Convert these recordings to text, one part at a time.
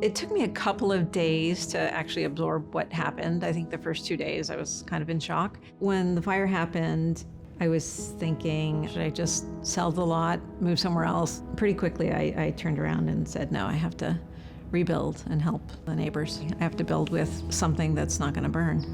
It took me a couple of days to actually absorb what happened. I think the first 2 days I was kind of in shock. When the fire happened, I was thinking, should I just sell the lot, move somewhere else? Pretty quickly, I turned around and said, no, I have to rebuild and help the neighbors. I have to build with something that's not going to burn.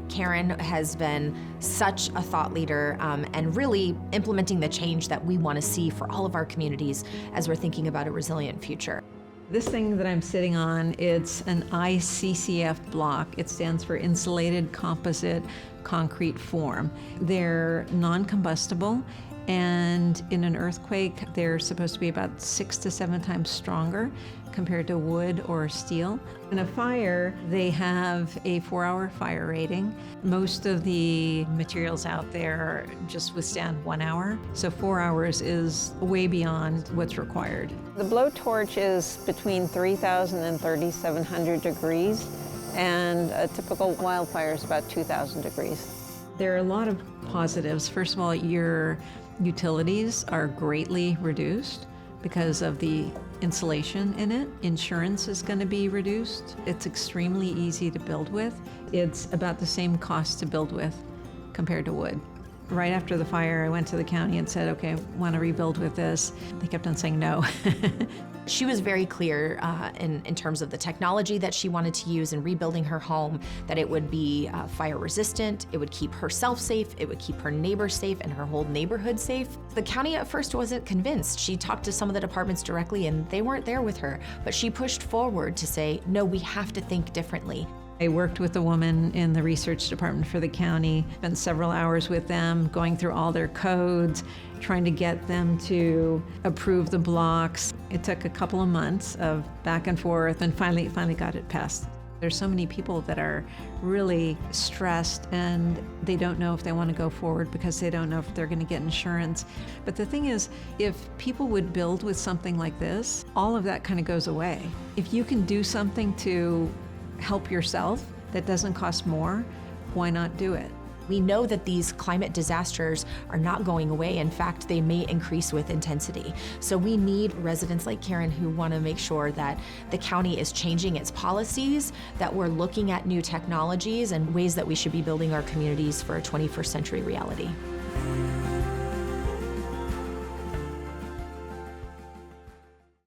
Karen has been such a thought leader and really implementing the change that we want to see for all of our communities as we're thinking about a resilient future. This thing that I'm sitting on, it's an ICCF block. It stands for Insulated Composite Concrete Form. They're non-combustible, and in an earthquake, they're supposed to be about 6 to 7 times stronger compared to wood or steel. In a fire, they have a 4-hour fire rating. Most of the materials out there just withstand 1 hour, so 4 hours is way beyond what's required. The blowtorch is between 3,000 and 3,700 degrees, and a typical wildfire is about 2,000 degrees. There are a lot of positives. First of all, your utilities are greatly reduced because of the insulation in it. Insurance is going to be reduced. It's extremely easy to build with. It's about the same cost to build with compared to wood. Right after the fire, I went to the county and said, okay, I want to rebuild with this. They kept on saying no. She was very clear in terms of the technology that she wanted to use in rebuilding her home, that it would be fire resistant, it would keep herself safe, it would keep her neighbors safe and her whole neighborhood safe. The county at first wasn't convinced. She talked to some of the departments directly and they weren't there with her, but she pushed forward to say, no, we have to think differently. I worked with a woman in the research department for the county, spent several hours with them, going through all their codes, trying to get them to approve the blocks. It took a couple of months of back and forth and finally got it passed. There's so many people that are really stressed and they don't know if they want to go forward because they don't know if they're going to get insurance. But the thing is, if people would build with something like this, all of that kind of goes away. If you can do something to help yourself that doesn't cost more, why not do it? We know that these climate disasters are not going away. In fact, they may increase with intensity. So we need residents like Karen who want to make sure that the county is changing its policies, that we're looking at new technologies and ways that we should be building our communities for a 21st century reality.